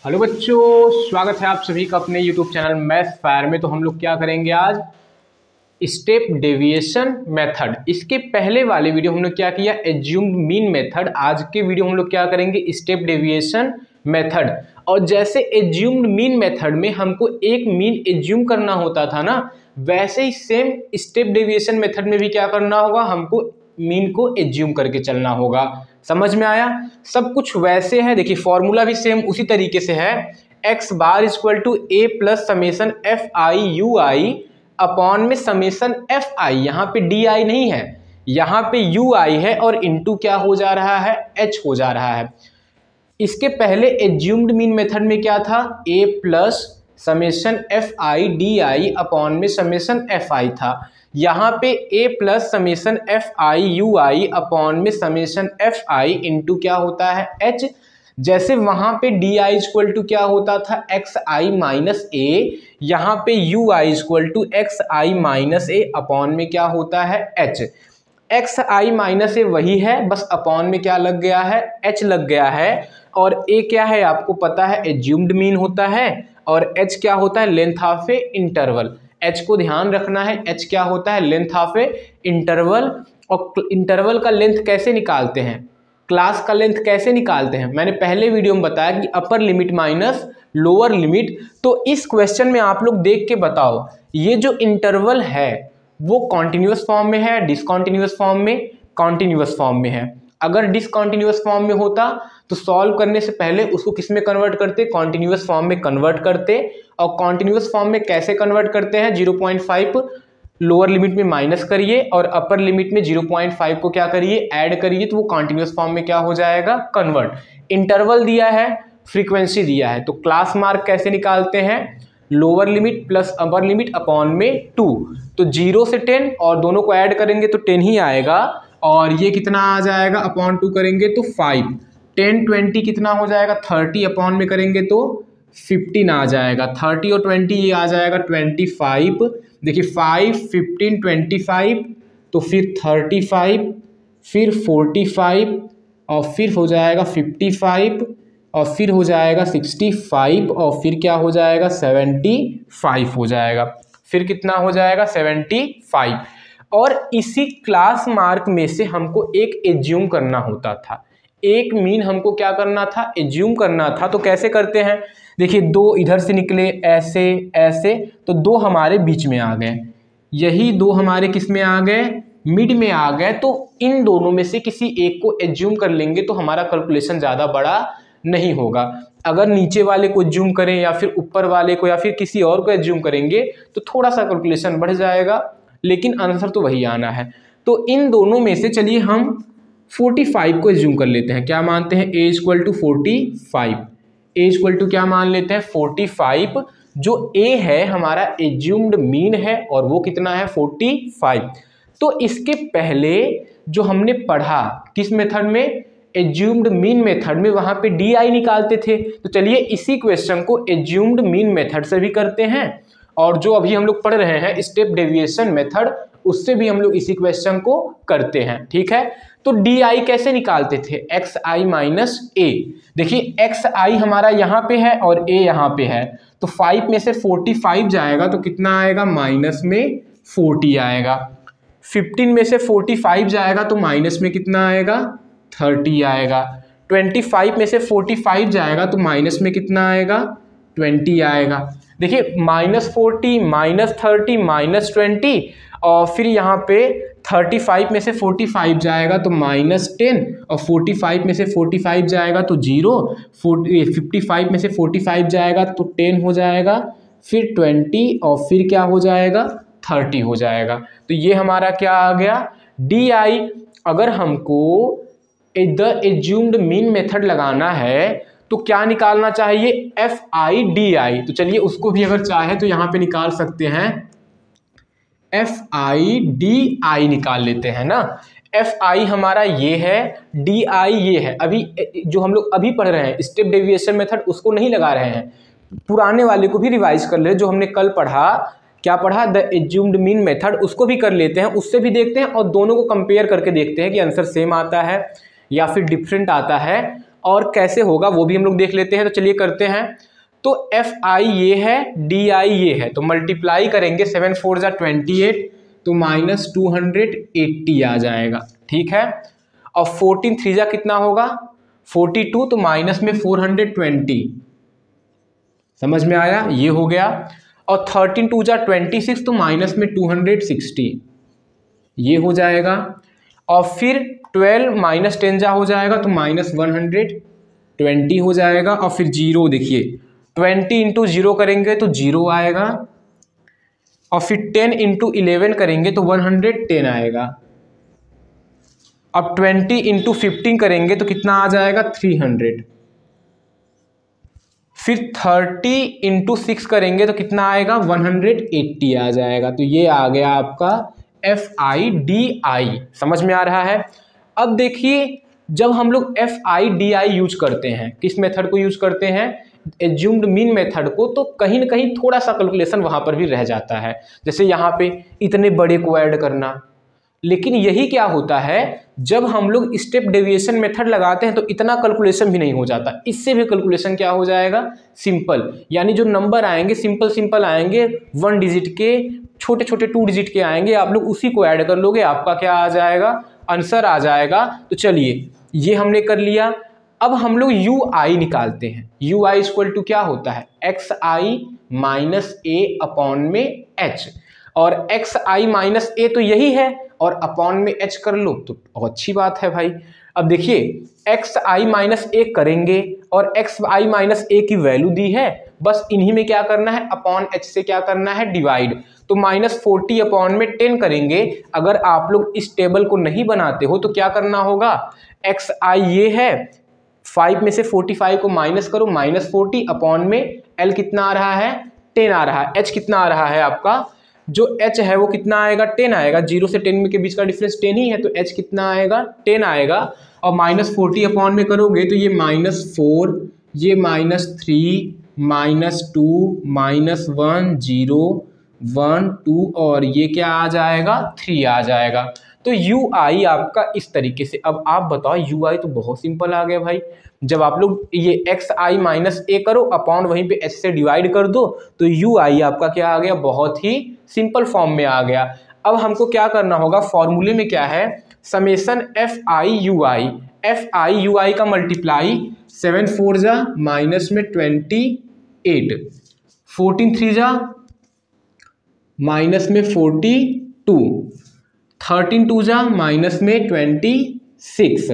Hello बच्चों, स्वागत है आप सभी का अपने यूट्यूब चैनल मैथ फायर में। तो हम लोग क्या करेंगे आज, स्टेप डेविएशन मेथड। इसके पहले वाले वीडियो हम लोग क्या किया, एज्यूम्ड मीन मेथड। आज के वीडियो हम लोग क्या करेंगे, स्टेप डेविएशन मेथड। और जैसे एज्यूम्ड मीन मेथड में हमको एक मीन एज्यूम करना होता था ना, वैसे ही सेम स्टेप डेविएशन मेथड में भी क्या करना होगा, हमको मीन को एज्यूम करके चलना होगा। समझ में आया? सब कुछ वैसे है, देखिए फॉर्मूला भी सेम उसी तरीके से है। X bar equal to A plus summation F I you I upon में समेसन एफ आई, यहाँ पे डी आई नहीं है, यहाँ पे यू आई है और इनटू क्या हो जा रहा है, एच हो जा रहा है। इसके पहले एज्यूम्ड मीन मेथड में क्या था, a plus summation F i d i upon में समेसन एफ आई था। यहाँ पे a plus summation F I you I upon में समेसन एफ आई इंटू क्या होता है, एच। जैसे वहां पे डी आई इक्वल टू क्या होता था, एक्स आई माइनस ए, यहाँ पे U I equal to X I minus A upon में क्या होता है, H. X I minus A वही है, बस अपॉन में क्या लग गया है, एच लग गया है। और ए क्या है आपको पता है, एज्यूम्ड मीन होता है, और एच क्या होता है, length of A interval. H को ध्यान रखना है, एच क्या होता है, लेंथ ऑफ ए इंटरवल। और इंटरवल का लेंथ कैसे निकालते हैं, क्लास का लेंथ कैसे निकालते हैं, मैंने पहले वीडियो में बताया कि upper limit minus lower limit. तो इस क्वेश्चन में आप लोग देख के बताओ, ये जो इंटरवल है वो कॉन्टिन्यूअस फॉर्म में है, डिसकॉन्टिन्यूअस फॉर्म में, कॉन्टिन्यूअस फॉर्म में है। अगर डिसकॉन्टिन्यूअस फॉर्म में होता तो सॉल्व करने से पहले उसको किस में कन्वर्ट करते, कॉन्टिन्यूअस फॉर्म में कन्वर्ट करते। और कॉन्टिन्यूअस फॉर्म में कैसे कन्वर्ट करते हैं, 0.5 लोअर लिमिट में माइनस करिए और अपर लिमिट में 0.5 को क्या करिए, ऐड करिए, तो वो कॉन्टिन्यूअस फॉर्म में क्या हो जाएगा, कन्वर्ट। इंटरवल दिया है, फ्रीक्वेंसी दिया है, तो क्लास मार्क कैसे निकालते हैं, lower limit plus upper limit upon में 2। तो 0 से 10 और दोनों को ऐड करेंगे तो 10 ही आएगा, और ये कितना आ जाएगा, अपॉन 2 करेंगे तो 5। 10 20 कितना हो जाएगा, 30 अपॉन में करेंगे तो 15 आ जाएगा। 30 और 20 ये आ जाएगा 25। देखिए 5 15 25, तो फिर 35, फिर 45, और फिर हो जाएगा 55, और फिर हो जाएगा 65, और फिर क्या हो जाएगा, 75 हो जाएगा। फिर कितना हो जाएगा, 75। और इसी क्लास मार्क में से हमको एक एज्यूम करना होता था, एक मीन हमको क्या करना था, एज्यूम करना था। तो कैसे करते हैं, देखिए दो इधर से निकले ऐसे ऐसे, तो दो हमारे बीच में आ गए, यही दो हमारे किस में आ गए, मिड में आ गए। तो इन दोनों में से किसी एक को एज्यूम कर लेंगे तो हमारा कैलकुलेशन ज़्यादा बड़ा नहीं होगा। अगर नीचे वाले को एज्यूम करें या फिर ऊपर वाले को या फिर किसी और को एज्यूम करेंगे तो थोड़ा सा कैलकुलेशन बढ़ जाएगा, लेकिन आंसर तो वही आना है। तो इन दोनों में से चलिए हम 45 को एज्यूम कर लेते हैं। क्या मानते हैं, a equal to 45, a equal to क्या मान लेते हैं, 45। जो ए है हमारा एज्यूम्ड मीन है और वो कितना है, 45। तो इसके पहले जो हमने पढ़ा किस मेथड में, एज्यूम्ड मीन मेथड में, वहां पे डी आई निकालते थे। तो चलिए इसी क्वेश्चन को एज्यूम्ड मीन मेथड से भी करते हैं, और जो अभी हम लोग पढ़ रहे हैं स्टेप डेविएशन मेथड, उससे भी हम लोग इसी क्वेश्चन को करते हैं। ठीक है, तो डी आई कैसे निकालते थे, एक्स आई माइनस ए। देखिए एक्स आई हमारा यहाँ पे है और ए यहाँ पे है, तो 5 में से 45 जाएगा तो कितना आएगा, माइनस में 40 आएगा। 15 में से 45 जाएगा तो माइनस में कितना आएगा, 30 आएगा। 25 में से 45 जाएगा तो माइनस में कितना आएगा, 20 आएगा। देखिए -40 -30 -20, और फिर यहाँ पे 35 में से 45 जाएगा तो -10, और 45 में से 45 जाएगा तो 0, 55 में से 45 जाएगा तो 10 हो जाएगा, फिर 20, और फिर क्या हो जाएगा, 30 हो जाएगा। तो ये हमारा क्या आ गया, डी आई। अगर हमको द एज्यूम्ड मीन मेथड लगाना है तो क्या निकालना चाहिए, एफ आई डी आई। तो चलिए उसको भी अगर चाहे तो यहाँ पे निकाल सकते हैं, एफ आई डी आई निकाल लेते हैं ना। एफ आई हमारा ये है, डी आई ये है। अभी जो हम लोग अभी पढ़ रहे हैं स्टेप डेविएशन मेथड, उसको नहीं लगा रहे हैं, पुराने वाले को भी रिवाइज कर ले, जो हमने कल पढ़ा, क्या पढ़ा, द एज्यूम्ड मीन मेथड, उसको भी कर लेते हैं, उससे भी देखते हैं और दोनों को कंपेयर करके देखते हैं कि आंसर सेम आता है या फिर डिफरेंट आता है। और कैसे होगा वो भी हम लोग देख लेते हैं। तो चलिए करते हैं। तो एफ आई ये है, डी आई ये है, तो मल्टीप्लाई करेंगे 7 4 जा 28, तो -280 आ जाएगा। ठीक है। और 14 3 जा कितना होगा 42, तो माइनस में 420, समझ में आया, ये हो गया। और 13 2 जा 26, तो माइनस में 260, ये हो जाएगा। और फिर 12 माइनस 10 जा हो जाएगा, तो -120 हो जाएगा। और फिर जीरो, देखिए 20 इंटू 0 करेंगे तो 0 आएगा। और फिर 10 इंटू 11 करेंगे तो 110 आएगा। अब 20 इंटू 15 करेंगे तो कितना आ जाएगा 300। फिर 30 इंटू 6 करेंगे तो कितना आएगा 180 आ जाएगा। तो ये आ गया आपका FIDI, समझ में आ रहा है। अब देखिए जब हम लोग FIDI यूज करते हैं, किस मेथड को यूज करते हैं, एज्यूम्ड मीन मेथड को, तो कहीं ना कहीं थोड़ा सा कैलकुलेशन वहां पर भी रह जाता है। जैसे यहाँ पे इतने बड़े को ऐड करना, लेकिन यही क्या होता है जब हम लोग स्टेप डेविएशन मेथड लगाते हैं तो इतना कैलकुलेशन भी नहीं हो जाता। इससे भी कैलकुलेशन क्या हो जाएगा सिंपल, यानी जो नंबर आएंगे सिंपल सिंपल आएंगे, 1 डिजिट के, छोटे छोटे 2 डिजिट के आएंगे, आप लोग उसी को ऐड कर लोगे, आपका क्या आ जाएगा आंसर आ जाएगा। तो चलिए ये हमने कर लिया। अब हम लोग UI निकालते हैं। UI इक्वल टू क्या होता है XI माइनस A अपॉन में H, और XI माइनस A तो यही है, और अपॉन में H कर लो तो अच्छी बात है भाई। अब देखिए XI माइनस A करेंगे और XI माइनस A की वैल्यू दी है, बस इन्हीं में क्या करना है अपॉन H से क्या करना है डिवाइड। तो -40 अपॉन में 10 करेंगे। अगर आप लोग इस टेबल को नहीं बनाते हो तो क्या करना होगा, XI ये है, 5 में से 45 को माइनस करो, -40 अपॉन में L कितना आ रहा है 10 आ रहा है, H कितना आ रहा है आपका, जो H है वो कितना आएगा 10 आएगा, 0 से 10 के बीच का डिफरेंस 10 ही है, तो H कितना आएगा 10 आएगा। और -40 अपॉन में करोगे तो ये -4, ये -3, -2, -1 0 1 2, और ये क्या आ जाएगा 3 आ जाएगा। तो UI आपका इस तरीके से। अब आप बताओ UI तो बहुत सिंपल आ गया भाई। जब आप लोग ये XI माइनस A करो अपॉन वहीं पे H से डिवाइड कर दो, तो UI आपका क्या आ गया, बहुत ही सिंपल फॉर्म में आ गया। अब हमको क्या करना होगा, फॉर्मूले में क्या है, समेशन FI UI का मल्टीप्लाई 7 4 जा माइनस में 28, 14 3 जा माइनस में 42, 13 2 जा माइनस में 26,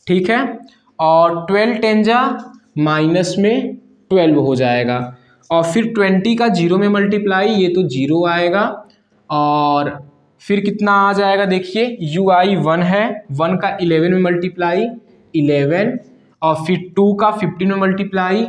ठीक है। और 12 10 जा माइनस में 12 हो जाएगा। और फिर 20 का 0 में मल्टीप्लाई, ये तो 0 आएगा। और फिर कितना आ जाएगा, देखिए UI 1 है, 1 का 11 में मल्टीप्लाई 11, और फिर 2 का 15 में मल्टीप्लाई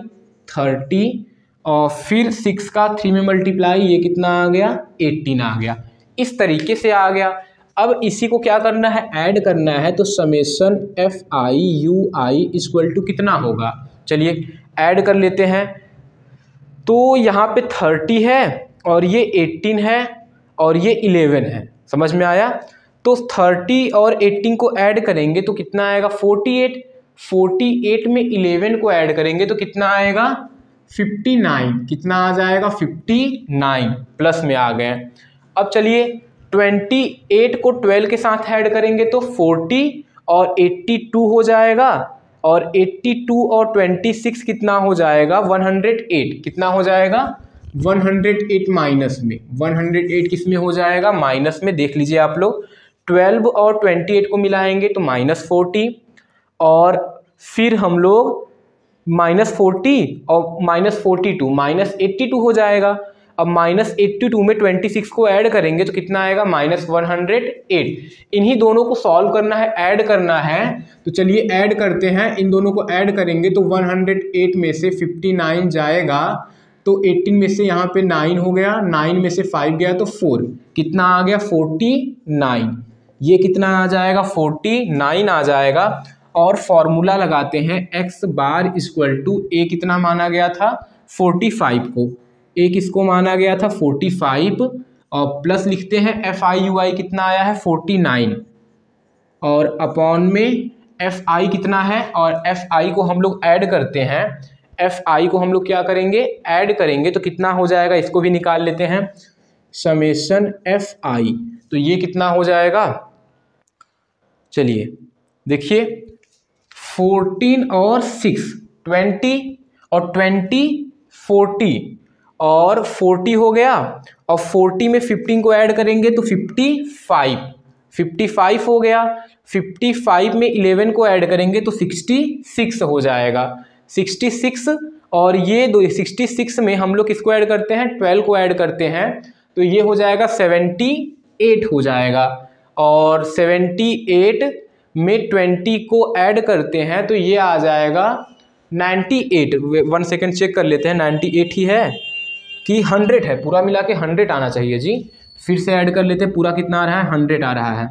30, और फिर 6 का 3 में मल्टीप्लाई, ये कितना आ गया 18 आ गया। इस तरीके से आ गया। अब इसी को क्या करना है, ऐड करना है। तो समेशन FIUI इक्वल टू कितना होगा, चलिए ऐड कर लेते हैं। तो यहाँ पे 30 है और ये 18 है और ये 11 है, समझ में आया। तो 30 और 18 को ऐड करेंगे तो कितना आएगा 48, 48 में 11 को ऐड करेंगे तो कितना आएगा 59, कितना आ जाएगा 59, प्लस में आ गए। अब चलिए 28 को 12 के साथ ऐड करेंगे तो 40 और 82 हो जाएगा, और 82 और 26 कितना हो जाएगा 108, कितना हो जाएगा 108 माइनस में, 108 किस में हो जाएगा माइनस में, देख लीजिए आप लोग। 12 और 28 को मिलाएंगे तो -40, और फिर हम लोग -40 और -42 -82 हो जाएगा। अब -82 में 26 को ऐड करेंगे तो कितना आएगा -108। इन्हीं दोनों को सॉल्व करना है, ऐड करना है। तो चलिए ऐड करते हैं, इन दोनों को ऐड करेंगे तो 108 में से 59 जाएगा, तो 18 में से यहाँ पे 9 हो गया, 9 में से 5 गया तो 4, कितना आ गया 49, ये कितना आ जाएगा 49 आ जाएगा। और फॉर्मूला लगाते हैं x bar equal to a, कितना माना गया था 45 को, a किसको माना गया था 45, और प्लस लिखते हैं FIUI कितना आया है 49, और अपॉन में एफ आई कितना है, और एफ आई को हम लोग ऐड करते हैं, एफ आई को हम लोग क्या करेंगे, ऐड करेंगे, तो कितना हो जाएगा, इसको भी निकाल लेते हैं, समेशन एफ आई, तो ये कितना हो जाएगा, चलिए देखिए 14 और 6 20 और 20 40 और 40 हो गया, और 40 में 15 को ऐड करेंगे तो 55 हो गया, 55 में 11 को ऐड करेंगे तो 66 हो जाएगा, 66, और ये 66 में हम लोग किसको ऐड करते हैं, 12 को ऐड करते हैं, तो ये हो जाएगा 78 हो जाएगा, और 78 में 20 को ऐड करते हैं तो ये आ जाएगा 98। 1 सेकेंड चेक कर लेते हैं, 98 ही है कि 100 है, पूरा मिला के 100 आना चाहिए जी, फिर से ऐड कर लेते हैं, पूरा कितना आ रहा है, 100 आ रहा है।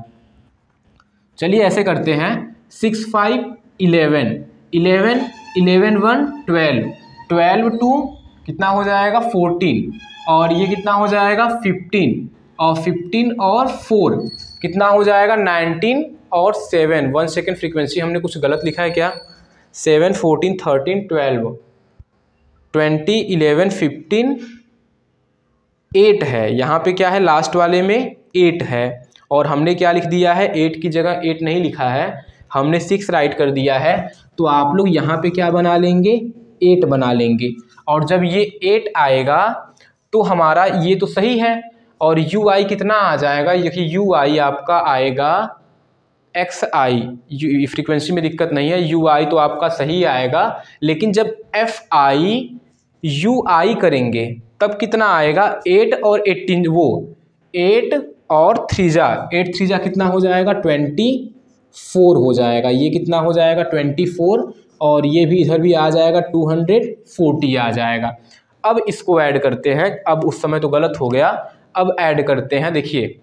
चलिए ऐसे करते हैं, 6 5 11 11 11 1 12 12 2 कितना हो जाएगा 14, और ये कितना हो जाएगा 15, और 15 और 4 कितना हो जाएगा 19, और 7 1 सेकेंड फ्रीक्वेंसी हमने कुछ गलत लिखा है क्या, 7 14 13 12 20 11 15 8 है, यहाँ पे क्या है लास्ट वाले में 8 है, और हमने क्या लिख दिया है, 8 की जगह 8 नहीं लिखा है, हमने 6 राइट कर दिया है, तो आप लोग यहाँ पे क्या बना लेंगे, 8 बना लेंगे, और जब ये 8 आएगा तो हमारा ये तो सही है, और यू आई कितना आ जाएगा, ये यू आई आपका आएगा एक्स आई, फ्रीक्वेंसी में दिक्कत नहीं है, यू आई तो आपका सही आएगा, लेकिन जब एफ आई यू आई करेंगे तब कितना आएगा, 8 और 18, वो 8 और 3 जा कितना हो जाएगा 24 हो जाएगा, ये कितना हो जाएगा 24, और ये भी इधर भी आ जाएगा 240 आ जाएगा। अब इसको ऐड करते हैं, अब उस समय तो गलत हो गया, अब ऐड करते हैं, देखिए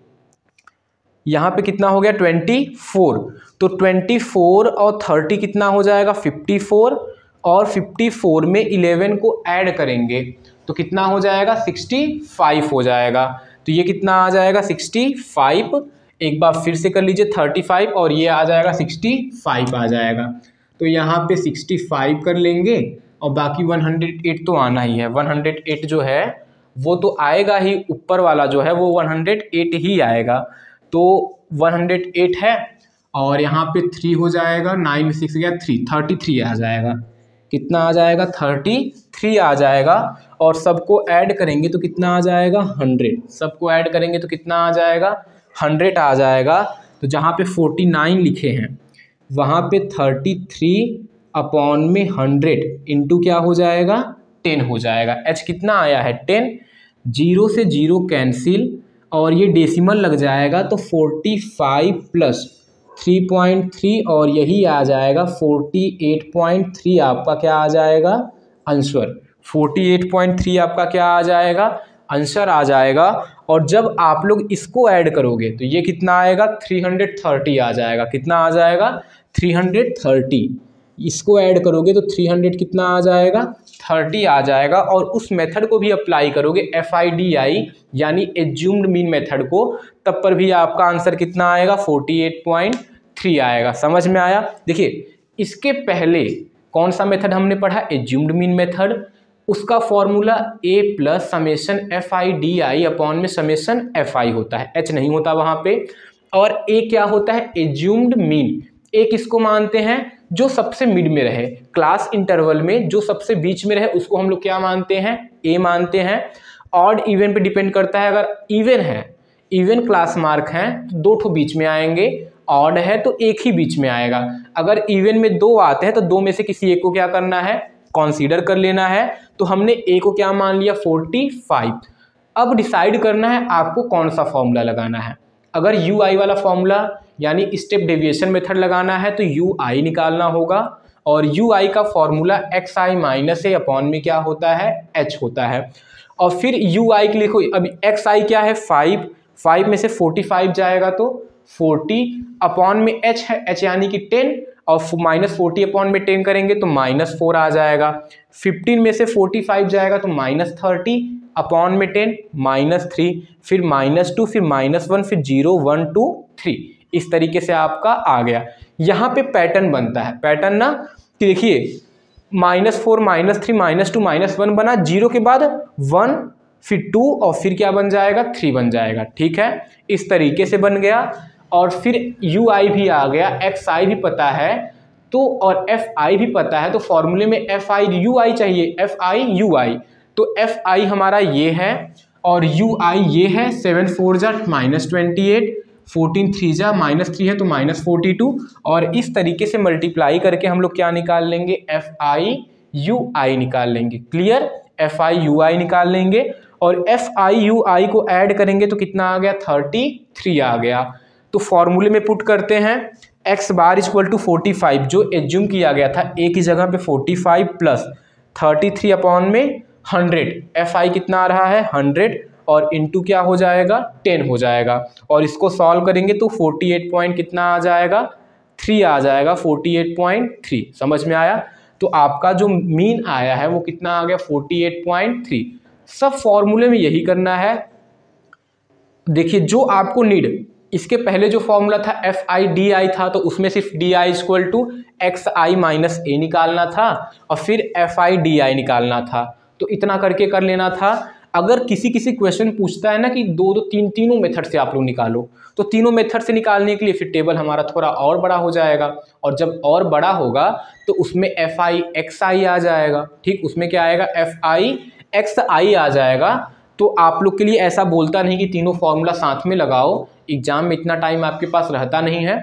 यहाँ पे कितना हो गया 24, तो 24 और 30 कितना हो जाएगा 54, और 54 में 11 को ऐड करेंगे तो कितना हो जाएगा 65 हो जाएगा, तो ये कितना आ जाएगा 65, एक बार फिर से कर लीजिए 35, और ये आ जाएगा 65 आ जाएगा, तो यहाँ पे 65 कर लेंगे, और बाकी 108 तो आना ही है, 108 जो है वो तो आएगा ही, ऊपर वाला जो है वो 108 ही आएगा, तो 108 है, और यहाँ पे 3 हो जाएगा, 9 में 6 गया 3, 33 आ जाएगा, कितना आ जाएगा 33 आ जाएगा, और सबको ऐड करेंगे तो कितना आ जाएगा 100, सबको ऐड करेंगे तो कितना आ जाएगा 100 आ जाएगा, तो जहाँ पे 49 लिखे हैं वहाँ पे 33 अपॉन में 100 इंटू क्या हो जाएगा 10 हो जाएगा, एच कितना आया है 10, 0 से 0 कैंसिल, और ये डेसिमल लग जाएगा, तो 45 प्लस 3.3, और यही आ जाएगा 48.3 आपका क्या आ जाएगा आंसर, 48.3 आपका क्या आ जाएगा आंसर आ जाएगा। और जब आप लोग इसको ऐड करोगे तो ये कितना आएगा 330 आ जाएगा, कितना आ जाएगा 330, इसको ऐड करोगे तो 300 कितना आ जाएगा 30 आ जाएगा, और उस मेथड को भी अप्लाई करोगे FIDI यानी एज्यूम्ड मीन मेथड को, तब पर भी आपका आंसर कितना आएगा 48.3 आएगा। समझ में आया। देखिए इसके पहले कौन सा मेथड हमने पढ़ा, एज्यूम्ड मीन मेथड, उसका formula A plus summation FIDI upon में समेशन FI होता है, H नहीं होता वहाँ पे, और A क्या होता है एज्यूम्ड मीन, A किसको मानते हैं जो सबसे मिड में रहे, क्लास इंटरवल में जो सबसे बीच में रहे उसको हम लोग क्या मानते हैं A मानते हैं। ऑड इवन पे डिपेंड करता है, अगर इवन है, इवन क्लास मार्क हैं तो 2 ठो बीच में आएंगे, ऑड है तो एक ही बीच में आएगा। अगर इवन में 2 आते हैं तो 2 में से किसी एक को क्या करना है कंसीडर कर लेना है, तो हमने A को क्या मान लिया 45। अब डिसाइड करना है आपको कौन सा फॉर्मूला लगाना है। अगर UI वाला फॉर्मूला यानी स्टेप डेविएशन मेथड लगाना है तो UI निकालना होगा, और UI का formula XI minus A upon में क्या होता है H होता है, और फिर UI के लिखो, अब XI क्या है 5 में से 45 जाएगा तो 40 अपॉन में H है, H यानी कि 10, और -40 अपॉन में 10 करेंगे तो -4 आ जाएगा। 15 में से 45 जाएगा तो -30 अपॉन में 10 -3, फिर -2, फिर -1, फिर 0 1 2 3, इस तरीके से आपका आ गया। यहाँ पे पैटर्न बनता है, पैटर्न ना कि देखिए -4 -3 -2 -1 बना, 0 के बाद 1 फिर 2 और फिर क्या बन जाएगा 3 बन जाएगा। ठीक है, इस तरीके से बन गया। और फिर ui भी आ गया, xi भी पता है तो और fi भी पता है, तो फॉर्मूले में fi ui चाहिए, fi ui, तो fi हमारा ये है और ui ये है। 7 4 जा -28, 14 3 जा -3 है तो -42, और इस तरीके से मल्टीप्लाई करके हम लोग क्या निकाल लेंगे, fi ui निकाल लेंगे। क्लियर, fi ui निकाल लेंगे और fi ui को ऐड करेंगे तो कितना आ गया, 33 आ गया। तो फॉर्मूले में पुट करते हैं, x बार इक्वल टू 45, जो एज्यूम किया गया था a की जगह पे 45 प्लस 33 अपॉन में 100, fi कितना आ रहा है 100 और इंटू क्या हो जाएगा 10 हो जाएगा। और इसको सॉल्व करेंगे तो 48 पॉइंट कितना आ जाएगा 3 आ जाएगा, 48.3। समझ में आया? तो आपका जो मीन आया है वो कितना आ गया 48.3। सब फॉर्मूले में यही करना है। देखिए जो आपको नीड, इसके पहले जो फॉर्मूला था fi di था, तो उसमें सिर्फ di equal to xi minus a निकालना था और फिर fi di निकालना था, तो इतना करके कर लेना था। अगर किसी क्वेश्चन पूछता है ना कि तीनों मेथड से आप लोग निकालो, तो तीनों मेथड से निकालने के लिए फिर टेबल हमारा थोड़ा और बड़ा हो जाएगा, और जब और बड़ा होगा तो उसमें fi xi आ जाएगा। ठीक, उसमें क्या आएगा fi xi आ जाएगा। तो आप लोग के लिए ऐसा बोलता नहीं कि तीनों फॉर्मूला साथ में लगाओ, एग्जाम में इतना टाइम आपके पास रहता नहीं है।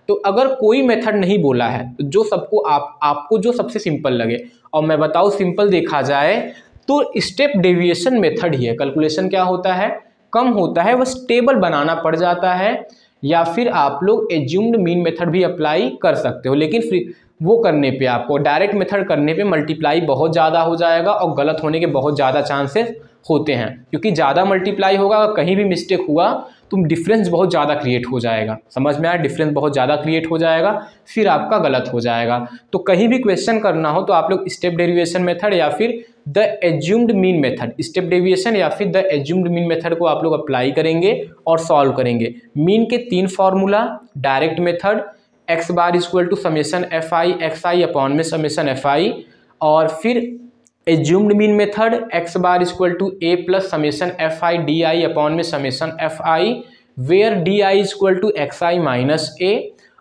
तो अगर कोई मेथड नहीं बोला है तो जो सबको आपको जो सबसे सिंपल लगे, और मैं बताऊँ सिंपल देखा जाए तो स्टेप डेविएशन मेथड ही है। कैलकुलेशन क्या होता है, कम होता है, बस टेबल बनाना पड़ जाता है, या फिर आप लोग एज्यूम्ड मीन मेथड भी अप्लाई कर सकते हो, लेकिन फिर वो करने पे आपको डायरेक्ट मेथड करने पे मल्टीप्लाई बहुत ज़्यादा हो जाएगा और गलत होने के बहुत ज़्यादा चांसेस होते हैं, क्योंकि ज़्यादा मल्टीप्लाई होगा, अगर कहीं भी मिस्टेक हुआ तो डिफरेंस बहुत ज़्यादा क्रिएट हो जाएगा। समझ में आया? डिफरेंस बहुत ज़्यादा क्रिएट हो जाएगा, फिर आपका गलत हो जाएगा। तो कहीं भी क्वेश्चन करना हो तो आप लोग स्टेप डेरिवेशन मेथड या फिर the assumed mean method, step deviation या फिर द एज्यूम्ड मीन मेथड को आप लोग अप्लाई करेंगे और सॉल्व करेंगे। मीन के 3 formula, direct method x bar equal to summation fi xi upon में समेशन fi, और फिर assumed mean method x bar equal to a plus summation fi di upon में summation fi, where di equal to xi minus a,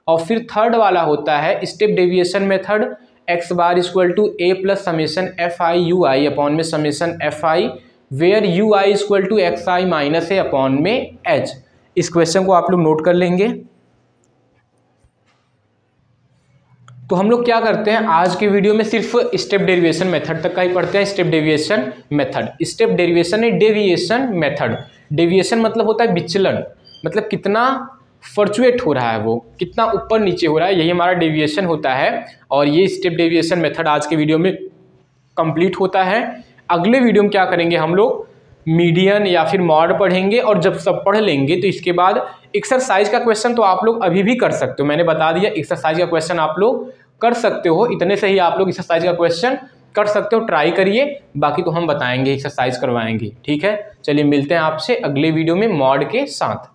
और फिर third वाला होता है step deviation method x bar equal to a plus summation fi ui upon में summation fi, where ui equal to xi minus a upon में h। इस question को आप लोग नोट कर लेंगे। तो हम लोग क्या करते हैं, आज के वीडियो में सिर्फ स्टेप डेरिवेशन मेथड तक का ही पढ़ते हैं। Step deviation method, step derivation है डेविएशन मेथड। डेविएशन मतलब होता है विचलन, मतलब कितना फ्लक्चुएट हो रहा है, वो कितना ऊपर नीचे हो रहा है, यही हमारा डेविएशन होता है। और ये स्टेप डेविएशन मेथड आज के वीडियो में कंप्लीट होता है। अगले वीडियो में क्या करेंगे, हम लोग मीडियन या फिर मॉड पढ़ेंगे, और जब सब पढ़ लेंगे तो इसके बाद एक्सरसाइज का क्वेश्चन तो आप लोग अभी भी कर सकते हो। मैंने बता दिया एक्सरसाइज का क्वेश्चन आप लोग कर सकते हो, इतने से ही आप लोग एक्सरसाइज का क्वेश्चन कर सकते हो। ट्राई करिए, बाकी तो हम बताएंगे, एक्सरसाइज करवाएंगे। ठीक है, चलिए मिलते हैं आपसे अगले वीडियो में मॉड के साथ।